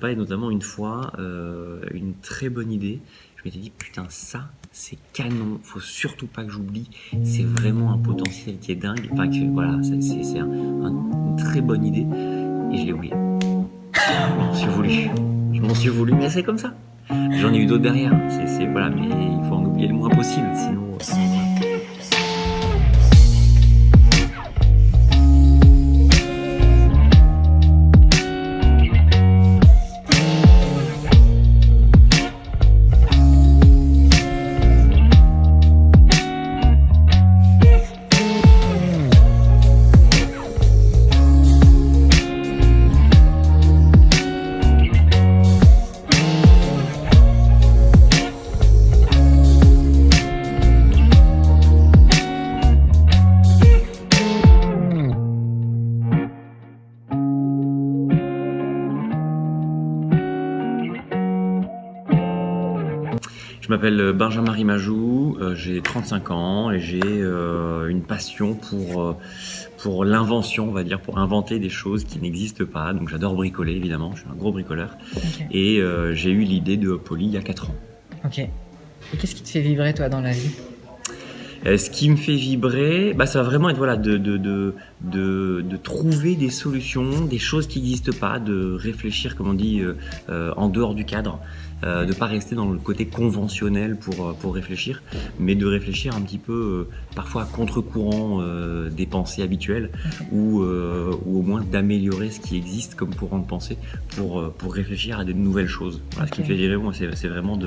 Et notamment une fois, une très bonne idée. Je m'étais dit, putain, ça, c'est canon. Faut surtout pas que j'oublie. C'est vraiment un potentiel qui est dingue. Enfin, voilà, c'est une très bonne idée. Et je l'ai oublié. Je m'en suis voulu. Je m'en suis voulu, mais c'est comme ça. J'en ai eu d'autres derrière. Voilà, mais il faut en oublier le moins possible. Sinon, je m'appelle Benjamin Rimajou, j'ai 35 ans et j'ai une passion pour l'invention, on va dire, pour inventer des choses qui n'existent pas. Donc j'adore bricoler, évidemment, je suis un gros bricoleur. Ok. Et j'ai eu l'idée de Opoly il y a 4 ans. Ok. Et qu'est-ce qui te fait vibrer, toi, dans la vie? Ce qui me fait vibrer, ça va vraiment être voilà, de trouver des solutions, des choses qui n'existent pas, de réfléchir, comme on dit, en dehors du cadre, de pas rester dans le côté conventionnel pour réfléchir, mais de réfléchir un petit peu, parfois à contre-courant des pensées habituelles, ou au moins d'améliorer ce qui existe comme courant de pensée pour réfléchir à de nouvelles choses. Voilà, ce qui me fait vibrer, moi, c'est vraiment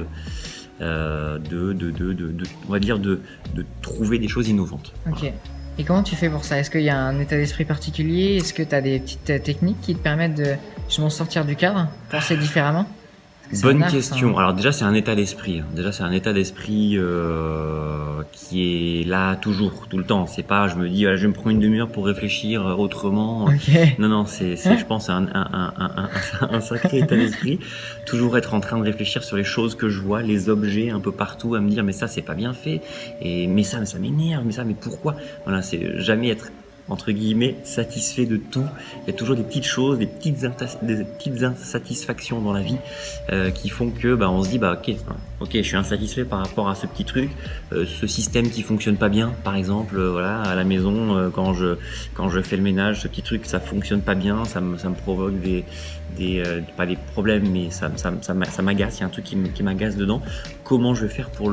on va dire de trouver des choses innovantes. Ok. Voilà. Et comment tu fais pour ça? Est-ce qu'il y a un état d'esprit particulier? Est-ce que tu as des petites techniques qui te permettent de justement sortir du cadre, penser différemment? Bonne question. Alors déjà c'est un état d'esprit. Déjà c'est un état d'esprit qui est là toujours, tout le temps. C'est pas je me dis voilà, je vais me prendre une demi-heure pour réfléchir autrement. Ok. Non, c'est je pense un sacré état d'esprit. Toujours être en train de réfléchir sur les choses que je vois, les objets un peu partout, à me dire mais ça c'est pas bien fait, mais ça m'énerve, mais pourquoi? Voilà, c'est jamais être entre guillemets satisfait de tout. Il y a toujours des petites choses, des petites insatisfactions dans la vie qui font que on se dit ok, je suis insatisfait par rapport à ce petit truc, ce système qui fonctionne pas bien, par exemple, voilà, à la maison, quand je fais le ménage, ce petit truc ça fonctionne pas bien, ça me provoque pas des problèmes, mais ça m'agace, il y a un truc qui m'agace dedans. Comment je vais faire pour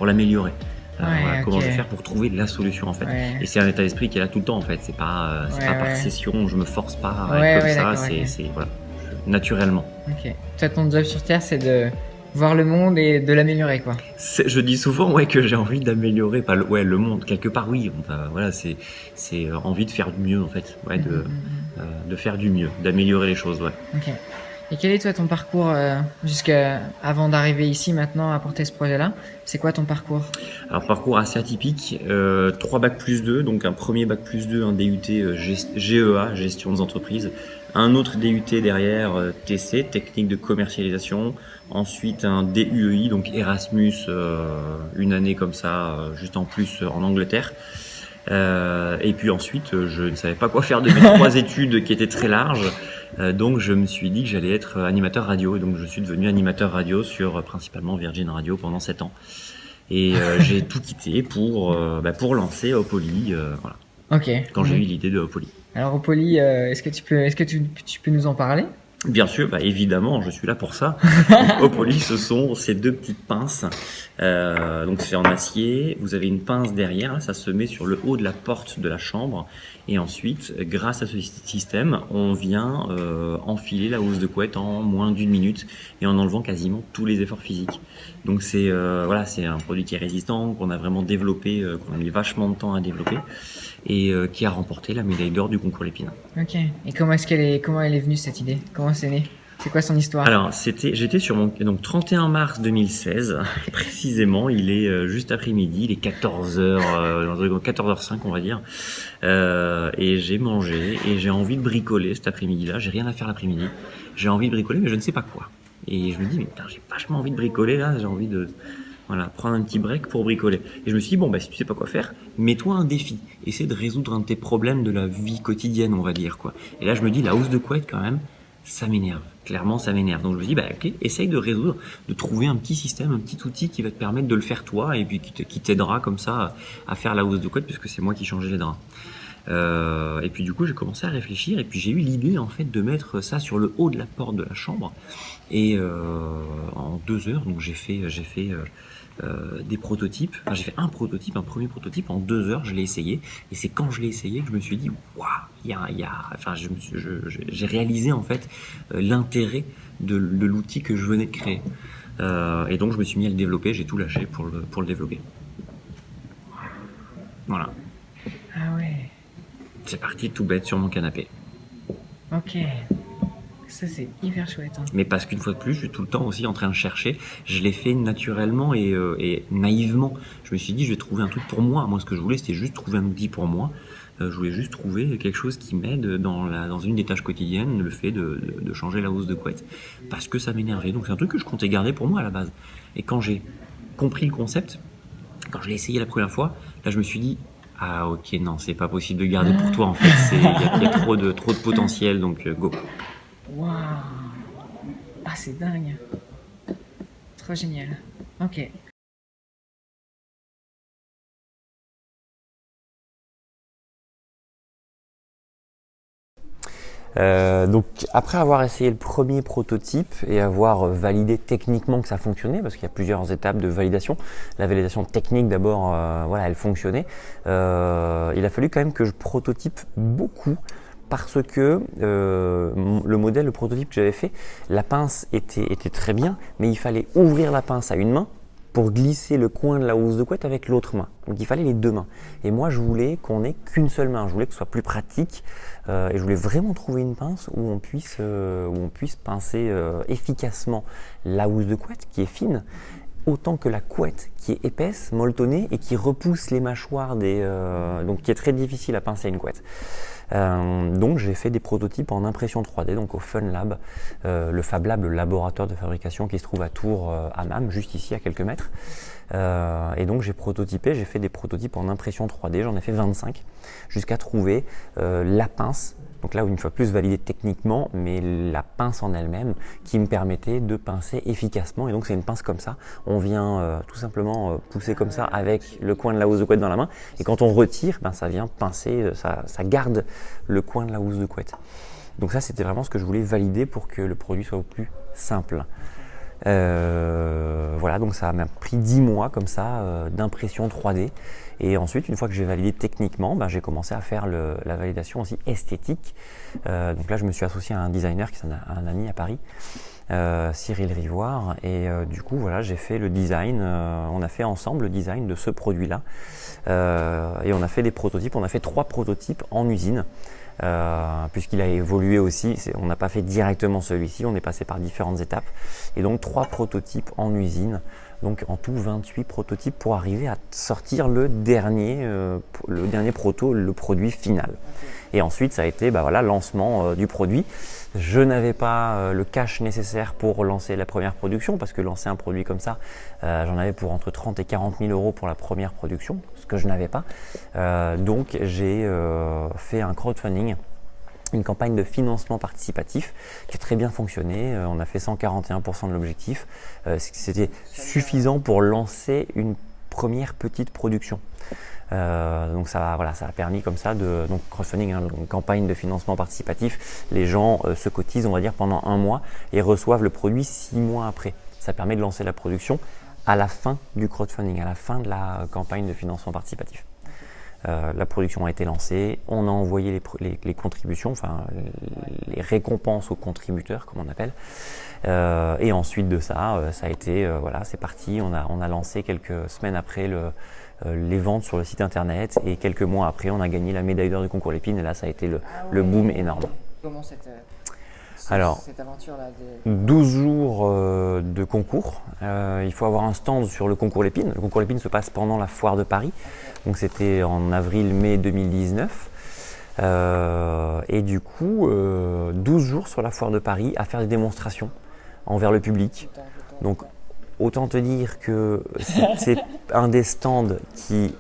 l'améliorer? Voilà, comment je vais faire pour trouver la solution en fait. Et c'est un état d'esprit qui est là tout le temps en fait. C'est pas par session, je me force pas à être comme ça. C'est voilà, naturellement. Ok. Toi, ton job sur Terre, c'est de voir le monde et de l'améliorer, quoi. Je dis souvent que j'ai envie d'améliorer, pas le monde quelque part oui. Enfin, voilà, c'est envie de faire du mieux en fait. Ouais, de faire du mieux, d'améliorer les choses. Ouais. Ok. Et quel est toi ton parcours avant d'arriver ici maintenant à porter ce projet-là? C'est quoi ton parcours? Alors parcours assez atypique, 3 bac plus 2, donc un premier bac plus 2, un DUT GEA, gestion des entreprises, un autre DUT derrière TC, technique de commercialisation, ensuite un DUEI, donc Erasmus, une année comme ça, juste en plus en Angleterre. Et puis ensuite, je ne savais pas quoi faire de mes 3 études qui étaient très larges. Donc je me suis dit que j'allais être animateur radio. Et donc je suis devenu animateur radio sur principalement Virgin Radio pendant 7 ans. Et j'ai tout quitté pour lancer Opoly. Voilà. Ok. Quand j'ai eu l'idée de Opoly. Alors Opoly, est-ce que tu peux nous en parler? Bien sûr, évidemment, je suis là pour ça. Opoly, ce sont ces 2 petites pinces. Donc c'est en acier. Vous avez une pince derrière, là, ça se met sur le haut de la porte de la chambre. Et ensuite, grâce à ce système, on vient enfiler la housse de couette en moins d'1 minute et en enlevant quasiment tous les efforts physiques. Donc c'est un produit qui est résistant, qu'on a vraiment développé, qu'on a mis vachement de temps à développer et qui a remporté la médaille d'or du concours Lépine. Ok. Et comment elle est venue cette idée? Comment c'est né? C'est quoi son histoire? Alors, j'étais sur mon 31 mars 2016, précisément, il est juste après-midi, il est 14h, 14h05 on va dire, et j'ai mangé et j'ai envie de bricoler cet après-midi-là, j'ai rien à faire l'après-midi, j'ai envie de bricoler mais je ne sais pas quoi. Et je me dis, mais putain, j'ai vachement envie de bricoler là, j'ai envie de prendre un petit break pour bricoler. Et je me suis dit, si tu sais pas quoi faire, mets-toi un défi, essaie de résoudre un de tes problèmes de la vie quotidienne on va dire quoi. Et là je me dis, la housse de couette quand même, ça m'énerve. clairement ça m'énerve. Donc je me dis ok, essaye de résoudre, de trouver un petit système, un petit outil qui va te permettre de le faire toi et puis qui t'aidera comme ça à faire la housse de couette puisque c'est moi qui changeais les draps. Et puis du coup j'ai commencé à réfléchir et puis j'ai eu l'idée en fait de mettre ça sur le haut de la porte de la chambre et en 2 heures donc j'ai fait des prototypes. Enfin, j'ai fait un premier prototype en 2 heures. Je l'ai essayé et c'est quand je l'ai essayé que je me suis dit waouh, enfin j'ai réalisé en fait l'intérêt de l'outil que je venais de créer. Et donc je me suis mis à le développer. J'ai tout lâché pour le développer. Voilà. Ah ouais. C'est parti tout bête sur mon canapé. Ok. Ça, c'est hyper chouette. Hein. Mais parce qu'une fois de plus, je suis tout le temps aussi en train de chercher. Je l'ai fait naturellement et naïvement. Je me suis dit, je vais trouver un truc pour moi. Moi, ce que je voulais, c'était juste trouver un outil pour moi. Je voulais juste trouver quelque chose qui m'aide dans une des tâches quotidiennes, le fait de changer la housse de couette. Parce que ça m'énervait. Donc, c'est un truc que je comptais garder pour moi à la base. Et quand j'ai compris le concept, quand je l'ai essayé la première fois, là, je me suis dit, ah ok, non, c'est pas possible de garder pour toi en fait. Il y a trop de potentiel, donc go. Waouh. Ah, c'est dingue. Trop génial. Ok. Donc après avoir essayé le premier prototype et avoir validé techniquement que ça fonctionnait, parce qu'il y a plusieurs étapes de validation, la validation technique d'abord, voilà, elle fonctionnait, il a fallu quand même que je prototype beaucoup parce que le prototype que j'avais fait, la pince était très bien, mais il fallait ouvrir la pince à une main pour glisser le coin de la housse de couette avec l'autre main. Donc il fallait les 2 mains. Et moi je voulais qu'on ait qu'une seule main, je voulais que ce soit plus pratique et je voulais vraiment trouver une pince où on puisse pincer efficacement la housse de couette qui est fine, autant que la couette qui est épaisse, molletonnée et qui repousse les mâchoires donc qui est très difficile à pincer une couette. Donc j'ai fait des prototypes en impression 3D, donc au Fun Lab, le Fab Lab, le laboratoire de fabrication qui se trouve à Tours, à Mam, juste ici à quelques mètres. Et donc j'ai fait des prototypes en impression 3D, j'en ai fait 25, jusqu'à trouver la pince. Donc là, une fois plus validée techniquement, mais la pince en elle-même qui me permettait de pincer efficacement. Et donc c'est une pince comme ça. On vient tout simplement pousser comme ça avec le coin de la housse de couette dans la main. Et quand on retire, ça vient pincer, ça garde le coin de la housse de couette. Donc ça, c'était vraiment ce que je voulais valider pour que le produit soit au plus simple. Voilà, donc ça m'a pris 10 mois comme ça d'impression 3D. Et ensuite, une fois que j'ai validé techniquement, j'ai commencé à faire la validation aussi esthétique. Donc là, je me suis associé à un designer qui est un ami à Paris, Cyril Rivoire. Et du coup, voilà, j'ai fait le design. On a fait ensemble le design de ce produit-là. Et on a fait des prototypes. On a fait 3 prototypes en usine. Puisqu'il a évolué aussi, on n'a pas fait directement celui-ci, on est passé par différentes étapes et donc 3 prototypes en usine, donc en tout 28 prototypes pour arriver à sortir le dernier proto, le produit final. Et ensuite ça a été lancement du produit. Je n'avais pas le cash nécessaire pour lancer la première production parce que lancer un produit comme ça, j'en avais pour entre 30 et 40 000 euros pour la première production, ce que je n'avais pas. Donc j'ai fait un crowdfunding, une campagne de financement participatif qui a très bien fonctionné. On a fait 141% de l'objectif. C'était suffisant pour lancer une première petite production. Donc ça a permis comme ça donc crowdfunding, une campagne de financement participatif. Les gens se cotisent, on va dire, pendant 1 mois et reçoivent le produit 6 mois après. Ça permet de lancer la production à la fin du crowdfunding, à la fin de la campagne de financement participatif. La production a été lancée, on a envoyé les contributions, enfin les récompenses aux contributeurs, comme on appelle. Et ensuite de ça, ça a été, c'est parti. On a lancé quelques semaines après les ventes sur le site internet et quelques mois après, on a gagné la médaille d'or du concours Lépine et là, ça a été le boom énorme. Comment cette aventure-là 12 jours de concours. Il faut avoir un stand sur le concours Lépine. Le concours Lépine se passe pendant la foire de Paris. Donc c'était en avril-mai 2019. Et du coup, 12 jours sur la foire de Paris à faire des démonstrations envers le public. Donc autant te dire que c'est un des stands qui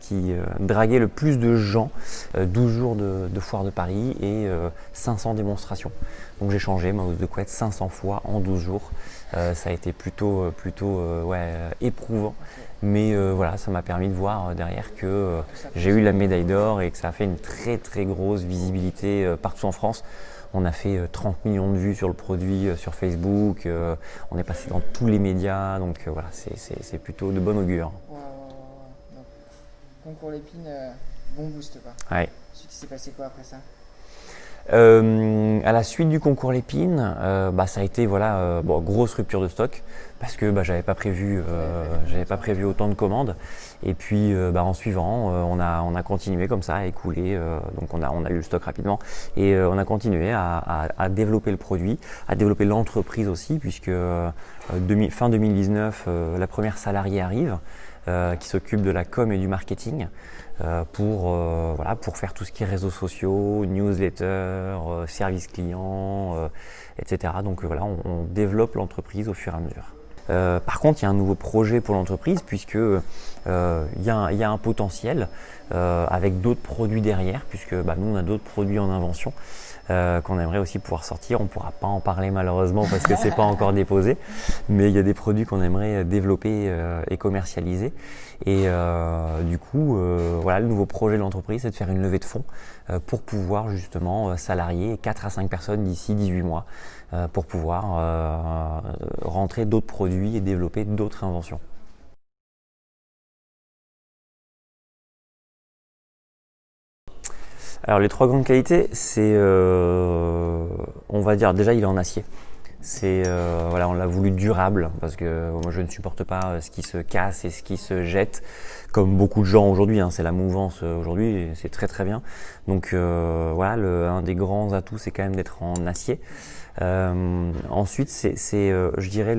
qui draguait le plus de gens, 12 jours de foire de Paris et 500 démonstrations. Donc j'ai changé ma housse de couette 500 fois en 12 jours. Ça a été plutôt éprouvant. Mais voilà, ça m'a permis de voir derrière que j'ai eu la médaille d'or et que ça a fait une très très grosse visibilité partout en France. On a fait 30 millions de vues sur le produit sur Facebook, on est passé dans tous les médias, donc voilà, c'est plutôt de bon augure. Ouais. Donc, concours Lépine, bon boost quoi. Ouais. Ensuite, il s'est passé quoi après ça? À la suite du concours Lépine, ça a été grosse rupture de stock parce que j'avais pas prévu autant de commandes. Et puis en suivant, on a continué comme ça à écouler. Donc on a eu le stock rapidement et on a continué à développer le produit, à développer l'entreprise aussi, puisque fin 2019, la première salariée arrive qui s'occupe de la com et du marketing. Pour faire tout ce qui est réseaux sociaux, newsletter, service client, etc. Donc on développe l'entreprise au fur et à mesure. Par contre, il y a un nouveau projet pour l'entreprise puisque il y a un potentiel avec d'autres produits derrière, puisque nous on a d'autres produits en invention qu'on aimerait aussi pouvoir sortir. On ne pourra pas en parler malheureusement parce que c'est pas encore déposé, mais il y a des produits qu'on aimerait développer et commercialiser. Et du coup, le nouveau projet de l'entreprise, c'est de faire une levée de fonds pour pouvoir justement salarier 4 à 5 personnes d'ici 18 mois pour pouvoir rentrer d'autres produits et développer d'autres inventions. Alors les 3 grandes qualités, c'est, on va dire déjà il est en acier. C'est on l'a voulu durable parce que moi je ne supporte pas ce qui se casse et ce qui se jette comme beaucoup de gens aujourd'hui. C'est la mouvance aujourd'hui et c'est très très bien. Donc un des grands atouts c'est quand même d'être en acier. Ensuite c'est je dirais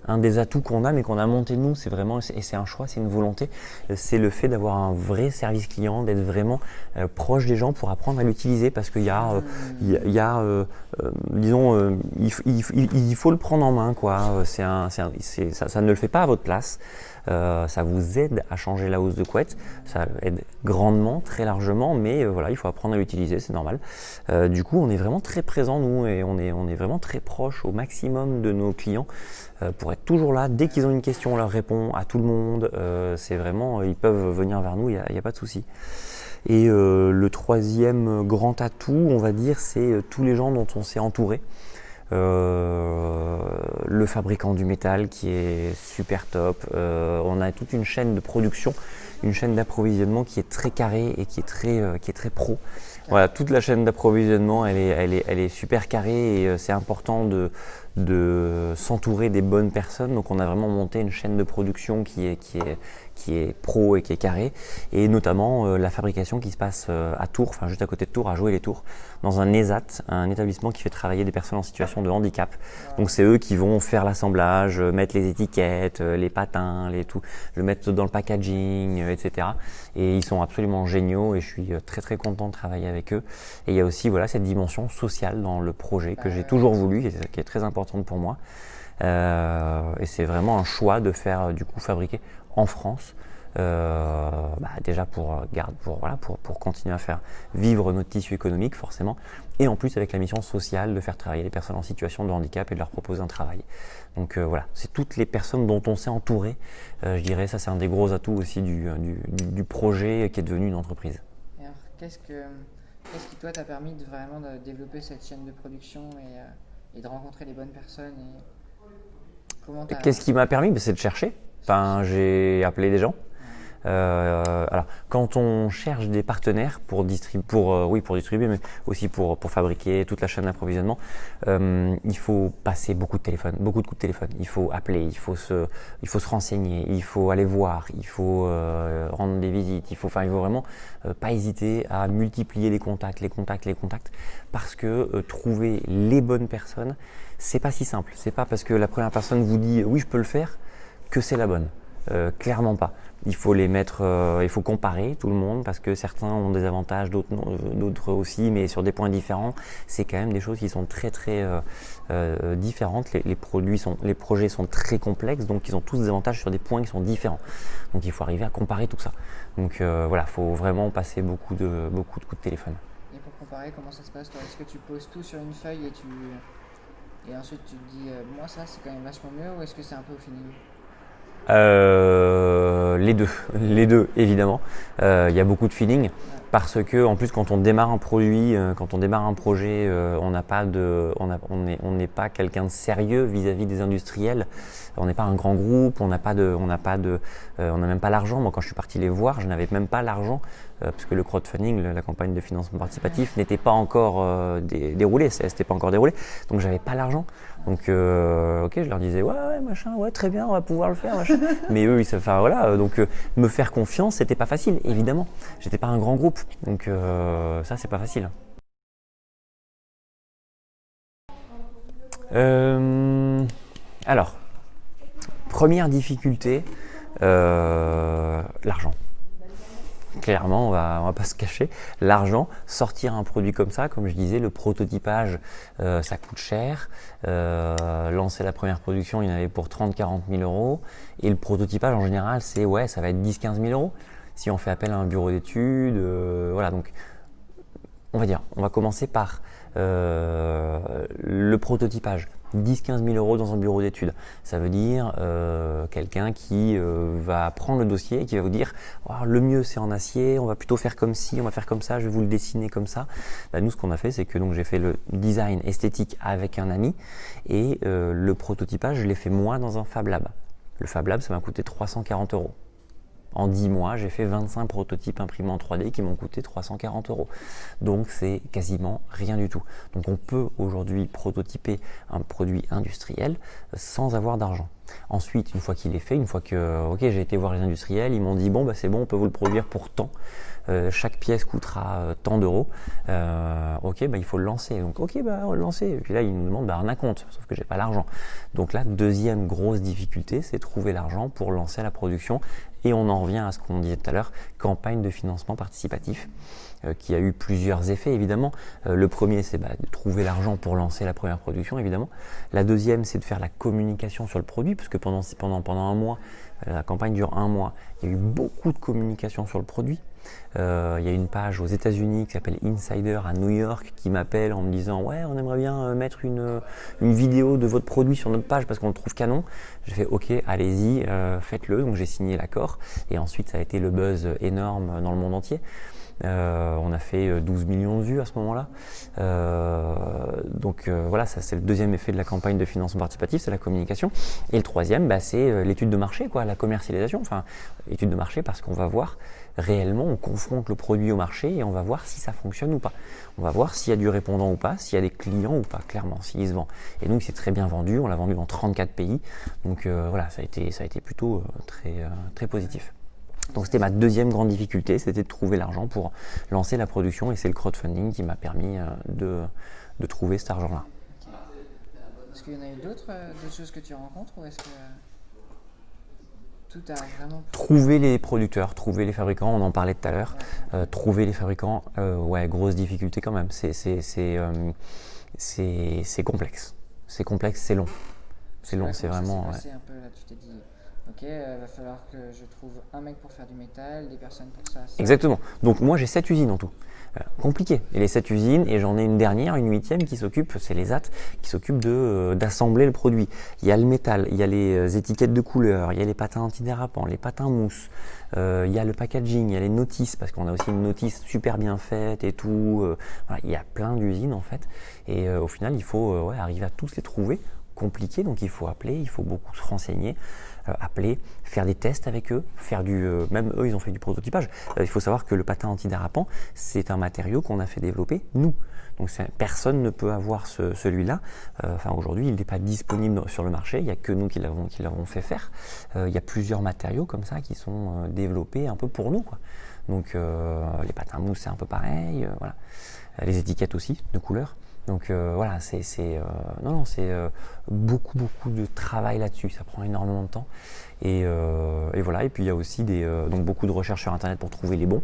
un des atouts qu'on a mais qu'on a monté nous, c'est vraiment, et c'est un choix, c'est une volonté, c'est le fait d'avoir un vrai service client, d'être vraiment proche des gens pour apprendre à l'utiliser parce qu'il y a il faut le prendre en main quoi. Ça ne le fait pas à votre place. Ça vous aide à changer la housse de couette, ça aide grandement, très largement, mais il faut apprendre à l'utiliser, c'est normal. Du coup, on est vraiment très présent nous et on est vraiment très proche au maximum de nos clients pour être toujours là. Dès qu'ils ont une question, on leur répond à tout le monde. C'est vraiment, ils peuvent venir vers nous, il n'y a pas de souci. Et le troisième grand atout, on va dire, c'est tous les gens dont on s'est entouré. Le fabricant du métal qui est super top. On a toute une chaîne de production, une chaîne d'approvisionnement qui est très carrée et qui est très pro. Voilà, toute la chaîne d'approvisionnement, elle est super carrée et c'est important de s'entourer des bonnes personnes. Donc on a vraiment monté une chaîne de production qui est pro et qui est carrée, et notamment la fabrication qui se passe à Tours, juste à côté de Tours, à Joué-les-Tours, dans un ESAT, un établissement qui fait travailler des personnes en situation de handicap. Donc c'est eux qui vont faire l'assemblage, mettre les étiquettes, les patins, le mettre dans le packaging, etc. Et ils sont absolument géniaux et je suis très très content de travailler avec eux. Et il y a aussi cette dimension sociale dans le projet que j'ai toujours voulu et qui est très importante pour moi. Et c'est vraiment un choix de faire fabriquer en France, déjà pour continuer à faire vivre notre tissu économique forcément, et en plus avec la mission sociale de faire travailler les personnes en situation de handicap et de leur proposer un travail. Donc c'est toutes les personnes dont on s'est entouré, je dirais, ça c'est un des gros atouts aussi du projet qui est devenu une entreprise. Et alors, qu'est-ce qui toi t'a permis de vraiment de développer cette chaîne de production et de rencontrer les bonnes personnes Qu'est-ce qui m'a permis? C'est de chercher. J'ai appelé des gens. Alors, quand on cherche des partenaires pour distribuer, mais aussi pour fabriquer toute la chaîne d'approvisionnement, il faut passer beaucoup de coups de téléphone. Il faut appeler, il faut se renseigner, il faut aller voir, il faut rendre des visites. Il faut vraiment pas hésiter à multiplier les contacts, parce que trouver les bonnes personnes, c'est pas si simple. C'est pas parce que la première personne vous dit oui, je peux le faire que c'est la bonne. Clairement pas. Il faut les mettre, il faut comparer tout le monde parce que certains ont des avantages, d'autres non, d'autres aussi, mais sur des points différents. C'est quand même des choses qui sont très différentes. Les projets sont très complexes, donc ils ont tous des avantages sur des points qui sont différents. Donc il faut arriver à comparer tout ça. Donc voilà, il faut vraiment passer beaucoup de coups de téléphone. Et pour comparer, comment ça se passe toi? Est-ce que tu poses tout sur une feuille et ensuite tu te dis moi ça c'est quand même vachement mieux, ou est-ce que c'est un peu au feeling? Les deux évidemment. Il y a beaucoup de feeling parce que en plus quand on démarre un produit, quand on démarre un projet, on n'est pas quelqu'un de sérieux vis-à-vis des industriels. On n'est pas un grand groupe, on n'a même pas l'argent. Moi quand je suis parti les voir, je n'avais même pas l'argent parce que le crowdfunding, la campagne de financement participatif n'était pas encore déroulée, c'était pas encore déroulé, donc j'avais pas l'argent. Donc ok, je leur disais ouais machin, ouais très bien, on va pouvoir le faire machin. Mais eux donc me faire confiance, c'était pas facile évidemment. J'étais pas un grand groupe, donc ça c'est pas facile. Alors, première difficulté, l'argent. Clairement, on va pas se cacher. L'argent, sortir un produit comme ça, comme je disais, le prototypage, ça coûte cher. Lancer la première production, il y en avait pour 30-40 000 euros. Et le prototypage, en général, ça va être 10-15 000 euros. Si on fait appel à un bureau d'études, voilà. Donc, on va commencer par le prototypage. 10-15 000 euros dans un bureau d'études. Ça veut dire quelqu'un qui va prendre le dossier et qui va vous dire le mieux c'est en acier, on va plutôt faire comme ci, on va faire comme ça, je vais vous le dessiner comme ça. Nous ce qu'on a fait c'est que donc j'ai fait le design esthétique avec un ami et le prototypage je l'ai fait moi dans un Fab Lab. Le Fab Lab ça m'a coûté 340 euros. En 10 mois, j'ai fait 25 prototypes imprimés en 3D qui m'ont coûté 340 euros. Donc, c'est quasiment rien du tout. Donc, on peut aujourd'hui prototyper un produit industriel sans avoir d'argent. Ensuite, une fois qu'il est fait, une fois que j'ai été voir les industriels, ils m'ont dit c'est bon, on peut vous le produire pour tant. Chaque pièce coûtera tant d'euros. Il faut le lancer. Donc, on va le lancer. Et puis là, ils nous demandent un acompte, sauf que j'ai pas l'argent. Donc là, deuxième grosse difficulté, c'est trouver l'argent pour lancer la production. Et on en revient à ce qu'on disait tout à l'heure, campagne de financement participatif, qui a eu plusieurs effets évidemment. Le premier, c'est de trouver l'argent pour lancer la première production évidemment. La deuxième, c'est de faire la communication sur le produit, parce que pendant un mois, la campagne dure un mois, il y a eu beaucoup de communication sur le produit. Il y a une page aux États-Unis qui s'appelle Insider à New York qui m'appelle en me disant on aimerait bien mettre une vidéo de votre produit sur notre page parce qu'on le trouve canon. J'ai fait ok, allez-y, faites-le. Donc j'ai signé l'accord et ensuite ça a été le buzz énorme dans le monde entier. On a fait 12 millions de vues à ce moment-là. Voilà, ça c'est le deuxième effet de la campagne de financement participatif, c'est la communication. Et le troisième, c'est l'étude de marché, la commercialisation. Enfin, étude de marché parce qu'on va voir réellement, on confronte le produit au marché et on va voir si ça fonctionne ou pas. On va voir s'il y a du répondant ou pas, s'il y a des clients ou pas, clairement, s'il se vend. Et donc c'est très bien vendu, on l'a vendu dans 34 pays. Donc voilà, ça a été plutôt très positif. Donc c'était ma deuxième grande difficulté, c'était de trouver l'argent pour lancer la production et c'est le crowdfunding qui m'a permis de trouver cet argent-là. Okay. Est-ce qu'il y en a eu d'autres choses que tu rencontres ou est-ce que tout a vraiment... Trouver les producteurs, trouver les fabricants, on en parlait tout à l'heure. Trouver les fabricants, grosse difficulté quand même. C'est complexe. C'est complexe, c'est long. C'est long, c'est vraiment... un peu, là, tu t'es dit... Ok, va falloir que je trouve un mec pour faire du métal, des personnes pour ça. Exactement. Donc moi j'ai 7 usines en tout. Compliqué. Et les 7 usines, et j'en ai une dernière, une huitième qui s'occupe, c'est les AT, qui s'occupe d'assembler le produit. Il y a le métal, il y a les étiquettes de couleur, il y a les patins antidérapants, les patins mousse, il y a le packaging, il y a les notices, parce qu'on a aussi une notice super bien faite et tout. Voilà, il y a plein d'usines en fait. Et au final, il faut arriver à tous les trouver. Compliqué, donc il faut appeler, il faut beaucoup se renseigner, appeler, faire des tests avec eux, même eux ils ont fait du prototypage. Il faut savoir que le patin antidérapant c'est un matériau qu'on a fait développer nous, donc personne ne peut avoir celui-là. Aujourd'hui il n'est pas disponible sur le marché, il n'y a que nous qui l'avons fait faire. Il y a plusieurs matériaux comme ça qui sont développés un peu pour nous, quoi. Donc les patins mousse c'est un peu pareil, voilà. Les étiquettes aussi de couleur. Donc voilà, c'est beaucoup de travail là-dessus. Ça prend énormément de temps. Et voilà. Et puis il y a aussi donc beaucoup de recherches sur Internet pour trouver les bons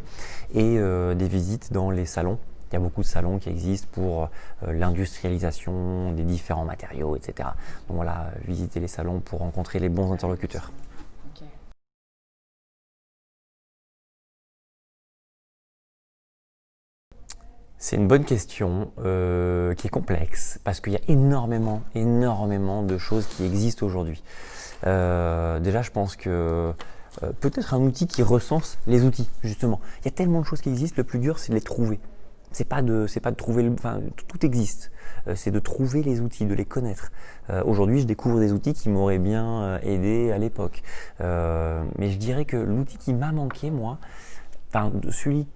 et des visites dans les salons. Il y a beaucoup de salons qui existent pour l'industrialisation des différents matériaux, etc. Donc voilà, visiter les salons pour rencontrer les bons interlocuteurs. Ok. C'est une bonne question qui est complexe parce qu'il y a énormément de choses qui existent aujourd'hui. Déjà, je pense que peut-être un outil qui recense les outils, justement. Il y a tellement de choses qui existent, le plus dur, c'est de les trouver. C'est pas de trouver, tout existe. C'est de trouver les outils, de les connaître. Aujourd'hui, je découvre des outils qui m'auraient bien aidé à l'époque. Mais je dirais que l'outil qui m'a manqué, moi, celui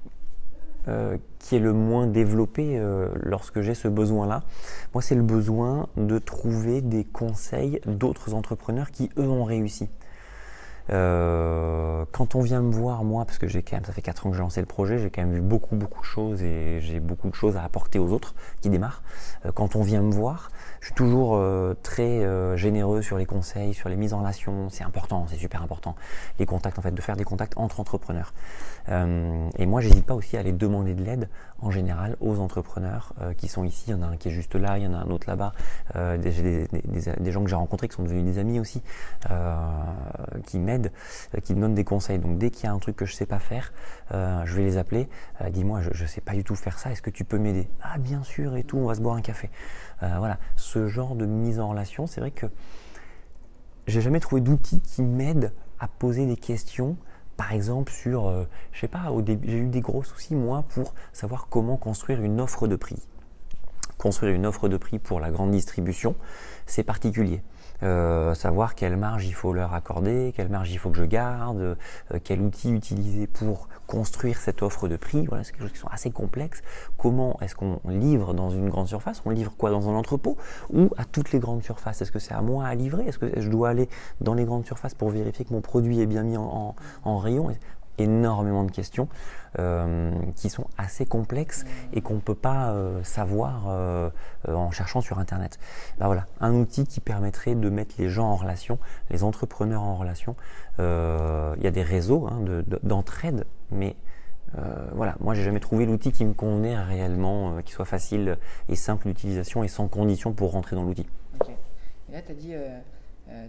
qui est le moins développé lorsque j'ai ce besoin-là, moi, c'est le besoin de trouver des conseils d'autres entrepreneurs qui, eux, ont réussi. Quand on vient me voir, moi, parce que ça fait 4 ans que j'ai lancé le projet, j'ai quand même vu beaucoup de choses et j'ai beaucoup de choses à apporter aux autres qui démarrent. Quand on vient me voir, je suis toujours très généreux sur les conseils, sur les mises en relation. C'est important, c'est super important. Les contacts, en fait, de faire des contacts entre entrepreneurs. Et moi, j'hésite pas aussi à aller demander de l'aide en général aux entrepreneurs qui sont ici. Il y en a un qui est juste là, il y en a un autre là-bas. J'ai des gens que j'ai rencontrés qui sont devenus des amis aussi, qui m'aident, qui me donnent des conseils. Donc dès qu'il y a un truc que je sais pas faire, je vais les appeler. Dis-moi, je sais pas du tout faire ça. Est-ce que tu peux m'aider? Ah bien sûr et tout. On va se boire un café. Voilà, ce genre de mise en relation, c'est vrai que j'ai jamais trouvé d'outils qui m'aident à poser des questions. Par exemple sur, je sais pas, au début, j'ai eu des gros soucis moi pour savoir comment construire une offre de prix. Construire une offre de prix pour la grande distribution, c'est particulier. Savoir quelle marge il faut leur accorder, quelle marge il faut que je garde, quel outil utiliser pour construire cette offre de prix. Voilà, c'est quelque chose qui sont assez complexes. Comment est-ce qu'on livre dans une grande surface? On livre quoi, dans un entrepôt ou à toutes les grandes surfaces? Est-ce que c'est à moi à livrer? Est-ce que je dois aller dans les grandes surfaces pour vérifier que mon produit est bien mis en rayon? Énormément de questions qui sont assez complexes et qu'on ne peut pas savoir en cherchant sur Internet. Voilà, un outil qui permettrait de mettre les gens en relation, les entrepreneurs en relation. Il y a des réseaux d'entraide, mais voilà, moi j'ai jamais trouvé l'outil qui me convenait réellement, qui soit facile et simple d'utilisation et sans condition pour rentrer dans l'outil. Ok. Et là, tu as dit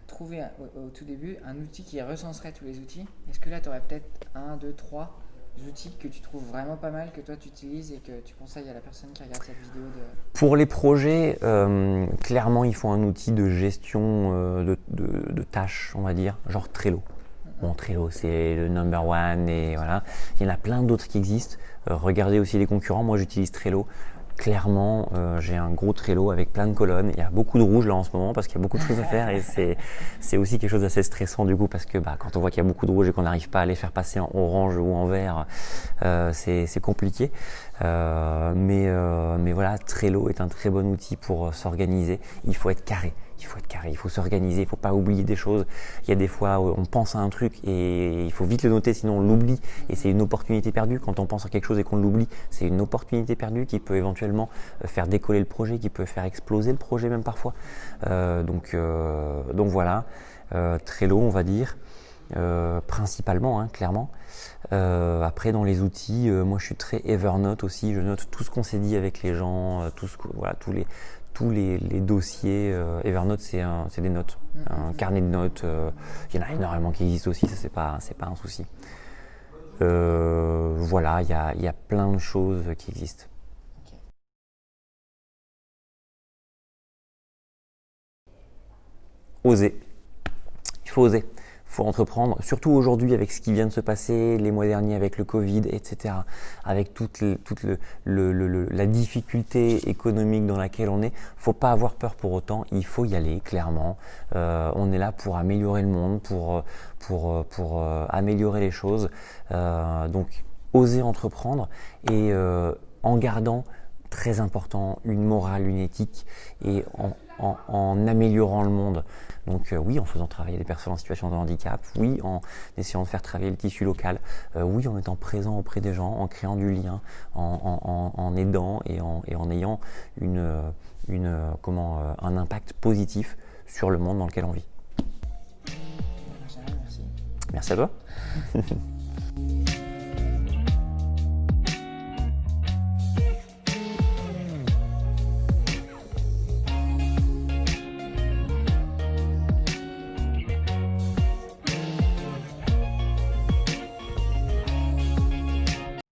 trouver au tout début un outil qui recenserait tous les outils. Est-ce que là, tu aurais peut-être 1, 2, 3 outils que tu trouves vraiment pas mal, que toi tu utilises et que tu conseilles à la personne qui regarde cette vidéo Pour les projets, clairement, il faut un outil de gestion de tâches, on va dire, genre Trello. Bon, Trello, c'est le number one et voilà. Il y en a plein d'autres qui existent. Regardez aussi les concurrents. Moi, j'utilise Trello. Clairement, j'ai un gros Trello avec plein de colonnes. Il y a beaucoup de rouge là en ce moment parce qu'il y a beaucoup de choses à faire et c'est aussi quelque chose d'assez stressant du coup parce que quand on voit qu'il y a beaucoup de rouge et qu'on n'arrive pas à les faire passer en orange ou en vert, c'est compliqué. Mais voilà, Trello est un très bon outil pour s'organiser. Il faut être carré. Il faut s'organiser, il ne faut pas oublier des choses. Il y a des fois où on pense à un truc et il faut vite le noter, sinon on l'oublie et c'est une opportunité perdue. Quand on pense à quelque chose et qu'on l'oublie, c'est une opportunité perdue qui peut éventuellement faire décoller le projet, qui peut faire exploser le projet même parfois. Donc voilà, Trello on va dire, principalement, clairement. Après dans les outils, moi je suis très Evernote aussi, je note tout ce qu'on s'est dit avec les gens, tous les dossiers. Evernote, c'est des notes, un carnet de notes. Il y en a énormément qui existent aussi, ça c'est pas un souci. Voilà, il y a plein de choses qui existent. Okay. Oser. Il faut oser. Il faut entreprendre, surtout aujourd'hui avec ce qui vient de se passer, les mois derniers avec le Covid, etc. Avec toute la difficulté économique dans laquelle on est. Faut pas avoir peur pour autant, il faut y aller, clairement. On est là pour améliorer le monde, pour améliorer les choses. Donc, oser entreprendre et en gardant très important, une morale, une éthique, et en améliorant le monde. Donc oui, en faisant travailler des personnes en situation de handicap, oui, en essayant de faire travailler le tissu local, oui, en étant présent auprès des gens, en créant du lien, en aidant et en ayant un impact positif sur le monde dans lequel on vit. Merci. Merci à toi.